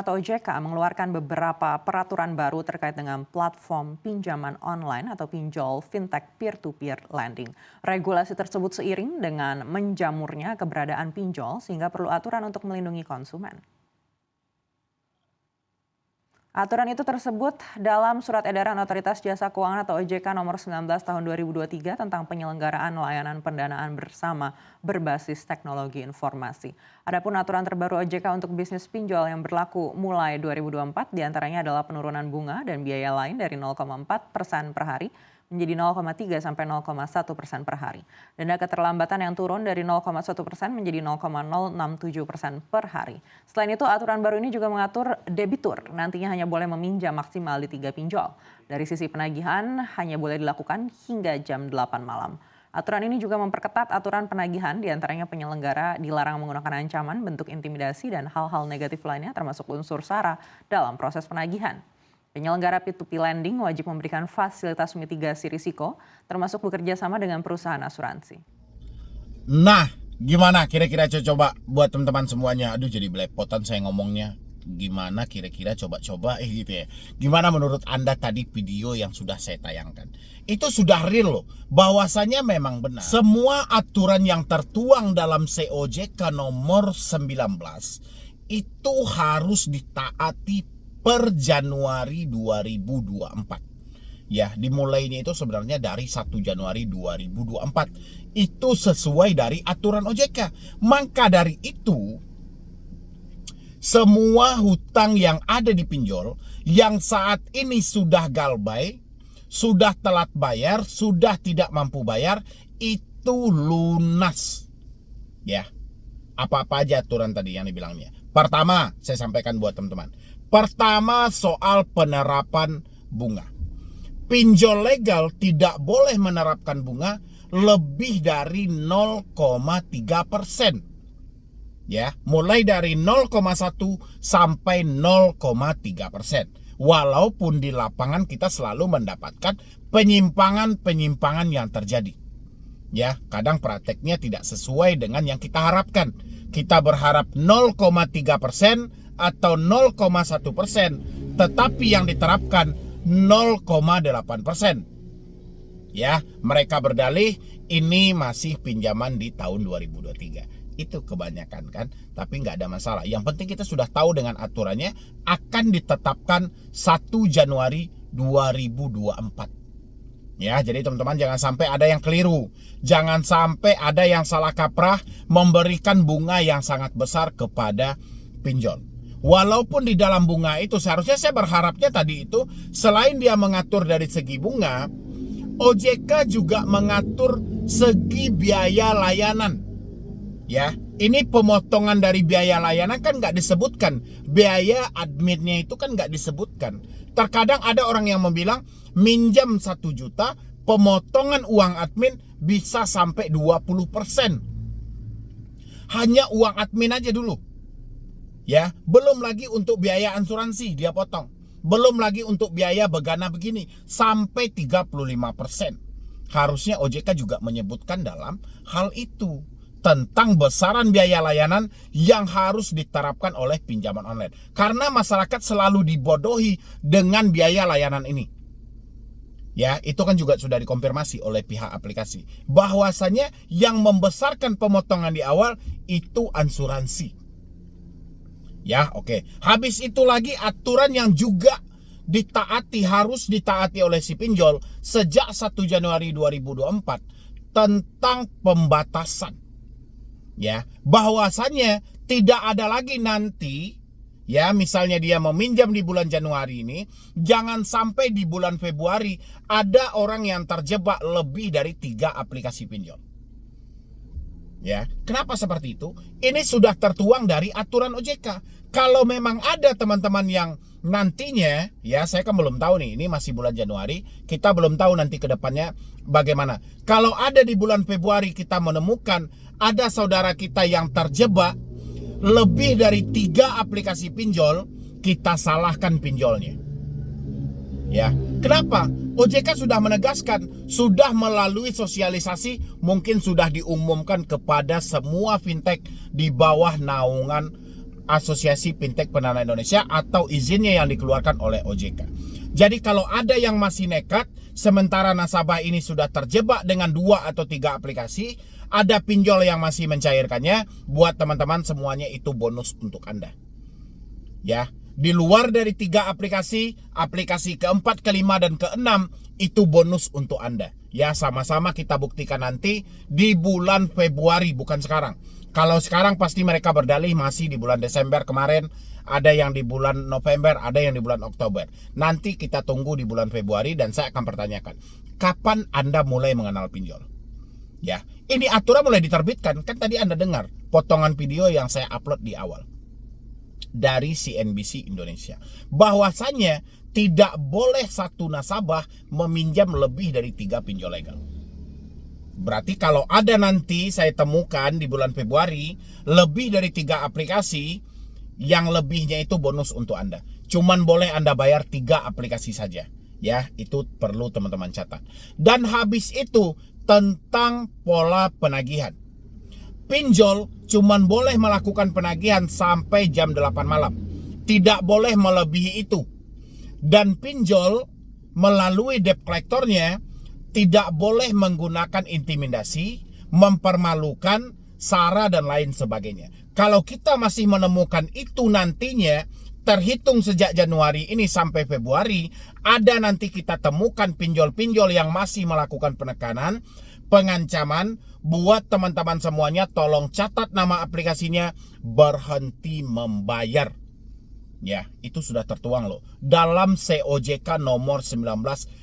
atau OJK mengeluarkan beberapa peraturan baru terkait dengan platform pinjaman online atau pinjol fintech peer-to-peer lending. Regulasi tersebut seiring dengan menjamurnya keberadaan pinjol sehingga perlu aturan untuk melindungi konsumen. Aturan itu tersebut dalam Surat Edaran Otoritas Jasa Keuangan atau OJK nomor 19 tahun 2023 tentang penyelenggaraan layanan pendanaan bersama berbasis teknologi informasi. Adapun aturan terbaru OJK untuk bisnis pinjol yang berlaku mulai 2024 diantaranya adalah penurunan bunga dan biaya lain dari 0,4% per hari menjadi 0,3 sampai 0,1% per hari. Denda keterlambatan yang turun dari 0,1% menjadi 0,067% per hari. Selain itu, aturan baru ini juga mengatur debitur nantinya hanya boleh meminjam maksimal di 3 pinjol. Dari sisi penagihan hanya boleh dilakukan hingga jam 8 malam. Aturan ini juga memperketat aturan penagihan, diantaranya penyelenggara dilarang menggunakan ancaman, bentuk intimidasi, dan hal-hal negatif lainnya termasuk unsur SARA dalam proses penagihan. Penyelenggara P2P lending wajib memberikan fasilitas mitigasi risiko, termasuk bekerja sama dengan perusahaan asuransi. Nah, gimana kira-kira coba buat teman-teman semuanya? Aduh, jadi belepotan saya ngomongnya. Gimana kira-kira coba-coba gitu ya. Gimana menurut Anda tadi video yang sudah saya tayangkan? Itu sudah real loh, bahwasanya memang benar. Semua aturan yang tertuang dalam COJK nomor 19 itu harus ditaati per Januari 2024. Ya, dimulainya itu sebenarnya dari 1 Januari 2024. Itu sesuai dari aturan OJK. Maka dari itu, semua hutang yang ada di pinjol, yang saat ini sudah galbay, sudah telat bayar, sudah tidak mampu bayar, itu lunas. Ya, apa-apa aja aturan tadi yang dibilangnya. Pertama, saya sampaikan buat teman-teman. Pertama, soal penerapan bunga. Pinjol legal tidak boleh menerapkan bunga lebih dari 0,3%. Ya, mulai dari 0,1 sampai 0,3%. Walaupun di lapangan kita selalu mendapatkan penyimpangan-penyimpangan yang terjadi. Ya, kadang prakteknya tidak sesuai dengan yang kita harapkan. Kita berharap 0,3% atau 0,1%, tetapi yang diterapkan 0,8%. Ya, mereka berdalih ini masih pinjaman di tahun 2023. Itu kebanyakan kan, tapi nggak ada masalah. Yang penting kita sudah tahu dengan aturannya akan ditetapkan 1 Januari 2024. Ya, jadi teman-teman jangan sampai ada yang keliru. Jangan sampai ada yang salah kaprah memberikan bunga yang sangat besar kepada pinjol. Walaupun di dalam bunga itu seharusnya saya berharapnya tadi itu selain dia mengatur dari segi bunga, OJK juga mengatur segi biaya layanan. Ya, ini pemotongan dari biaya layanan kan nggak disebutkan. Biaya adminnya itu kan nggak disebutkan. Terkadang ada orang yang bilang minjam 1 juta, pemotongan uang admin bisa sampai 20%. Hanya uang admin aja dulu. Ya, belum lagi untuk biaya asuransi dia potong. Belum lagi untuk biaya begana begini sampai 35%. Harusnya OJK juga menyebutkan dalam hal itu tentang besaran biaya layanan yang harus diterapkan oleh pinjaman online. Karena masyarakat selalu dibodohi dengan biaya layanan ini. Ya, itu kan juga sudah dikonfirmasi oleh pihak aplikasi. Bahwasanya yang membesarkan pemotongan di awal itu asuransi. Ya, oke. Habis itu lagi aturan yang juga harus ditaati oleh si pinjol sejak 1 Januari 2024 tentang pembatasan. Ya, bahwasannya tidak ada lagi nanti, ya misalnya dia meminjam di bulan Januari ini, jangan sampai di bulan Februari ada orang yang terjebak lebih dari 3 aplikasi pinjol. Ya, kenapa seperti itu? Ini sudah tertuang dari aturan OJK. Kalau memang ada teman-teman yang nantinya, ya saya kan belum tahu nih, ini masih bulan Januari, kita belum tahu nanti ke depannya bagaimana. Kalau ada di bulan Februari kita menemukan ada saudara kita yang terjebak lebih dari 3 aplikasi pinjol, kita salahkan pinjolnya. Ya, kenapa? OJK sudah menegaskan, sudah melalui sosialisasi, mungkin sudah diumumkan kepada semua fintech di bawah naungan Asosiasi Fintech Pendanaan Indonesia atau izinnya yang dikeluarkan oleh OJK. Jadi kalau ada yang masih nekat, sementara nasabah ini sudah terjebak dengan 2 atau 3 aplikasi, ada pinjol yang masih mencairkannya, buat teman-teman semuanya itu bonus untuk Anda. Ya, di luar dari 3 aplikasi, aplikasi keempat, kelima, dan keenam itu bonus untuk Anda. Ya, sama-sama kita buktikan nanti di bulan Februari, bukan sekarang. Kalau sekarang pasti mereka berdalih masih di bulan Desember kemarin, ada yang di bulan November, ada yang di bulan Oktober. Nanti kita tunggu di bulan Februari dan saya akan pertanyakan, kapan Anda mulai mengenal pinjol? Ya, ini aturan mulai diterbitkan. Kan tadi Anda dengar potongan video yang saya upload di awal dari CNBC Indonesia, bahwasannya tidak boleh satu nasabah meminjam lebih dari 3 pinjol legal. Berarti kalau ada nanti saya temukan di bulan Februari lebih dari 3 aplikasi, yang lebihnya itu bonus untuk Anda. Cuman boleh Anda bayar 3 aplikasi saja. Ya, itu perlu teman-teman catat. Dan habis itu tentang pola penagihan. Pinjol cuman boleh melakukan penagihan sampai jam 8 malam. Tidak boleh melebihi itu. Dan pinjol melalui debt collectornya tidak boleh menggunakan intimidasi, mempermalukan, sara, dan lain sebagainya. Kalau kita masih menemukan itu nantinya, terhitung sejak Januari ini sampai Februari, ada nanti kita temukan pinjol-pinjol yang masih melakukan penekanan, pengancaman, buat teman-teman semuanya tolong catat nama aplikasinya, berhenti membayar. Ya, itu sudah tertuang loh dalam COJK nomor 19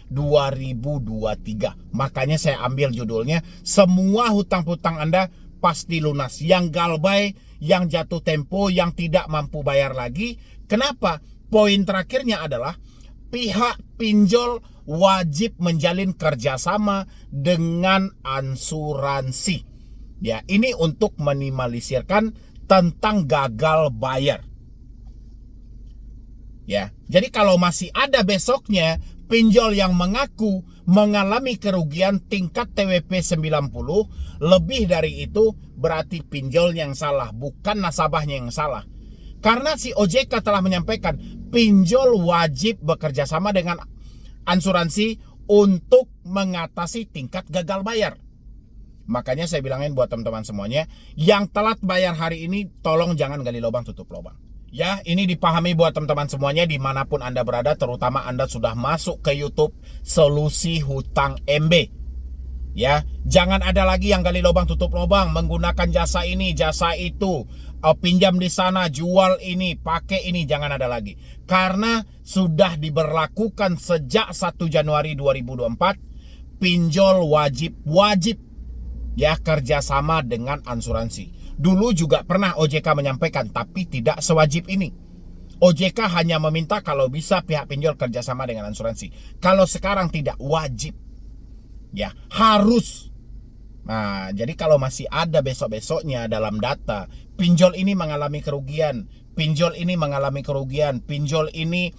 2023. Makanya saya ambil judulnya, semua hutang-hutang Anda pasti lunas. Yang galbay, yang jatuh tempo, yang tidak mampu bayar lagi. Kenapa? Poin terakhirnya adalah pihak pinjol wajib menjalin kerjasama dengan asuransi. Ya, ini untuk minimalisirkan tentang gagal bayar. Ya, jadi kalau masih ada besoknya pinjol yang mengaku mengalami kerugian tingkat TWP 90 lebih dari itu, berarti pinjol yang salah, bukan nasabahnya yang salah. Karena si OJK telah menyampaikan pinjol wajib bekerja sama dengan asuransi untuk mengatasi tingkat gagal bayar. Makanya saya bilangin buat teman-teman semuanya, yang telat bayar hari ini tolong jangan gali lubang tutup lubang. Ya, ini dipahami buat teman-teman semuanya dimanapun Anda berada, terutama Anda sudah masuk ke YouTube Solusi Hutang MB. Ya, jangan ada lagi yang gali lubang tutup lubang, menggunakan jasa ini, jasa itu, pinjam di sana, jual ini, pakai ini, jangan ada lagi. Karena sudah diberlakukan sejak 1 Januari 2024, pinjol wajib ya kerjasama dengan asuransi. Dulu juga pernah OJK menyampaikan, tapi tidak sewajib ini. OJK hanya meminta kalau bisa pihak pinjol kerjasama dengan asuransi. Kalau sekarang tidak, wajib. Ya, harus. Nah, jadi kalau masih ada besok-besoknya dalam data, pinjol ini mengalami kerugian, pinjol ini mengalami kerugian, pinjol ini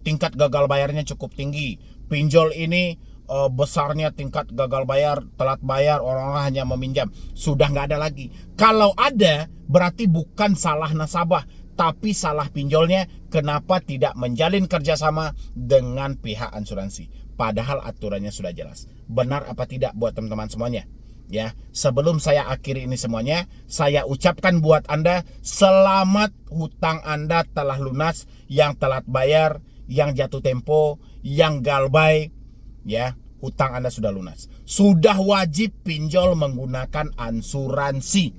tingkat gagal bayarnya cukup tinggi, pinjol ini besarnya tingkat gagal bayar, telat bayar, orang-orang hanya meminjam. Sudah nggak ada lagi. Kalau ada, berarti bukan salah nasabah, tapi salah pinjolnya. Kenapa tidak menjalin kerjasama dengan pihak asuransi? Padahal aturannya sudah jelas. Benar apa tidak buat teman-teman semuanya? Ya, sebelum saya akhiri ini semuanya, saya ucapkan buat Anda, selamat hutang Anda telah lunas, yang telat bayar, yang jatuh tempo, yang galbay. Ya, hutang Anda sudah lunas. Sudah wajib pinjol menggunakan asuransi.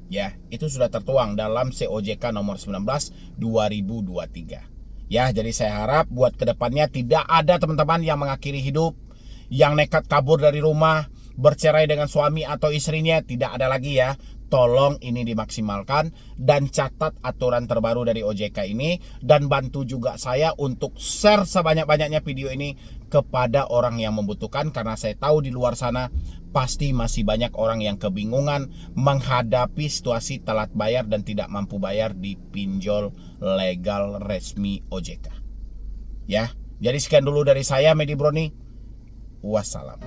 Ya, itu sudah tertuang dalam COJK nomor 19 2023. Ya, jadi saya harap buat kedepannya tidak ada teman-teman yang mengakhiri hidup, yang nekat kabur dari rumah, bercerai dengan suami atau istrinya, tidak ada lagi ya. Tolong ini dimaksimalkan dan catat aturan terbaru dari OJK ini, dan bantu juga saya untuk share sebanyak-banyaknya video ini kepada orang yang membutuhkan, karena saya tahu di luar sana pasti masih banyak orang yang kebingungan menghadapi situasi telat bayar dan tidak mampu bayar di pinjol legal resmi OJK. Ya, jadi sekian dulu dari saya, Medi Broni. Wassalam.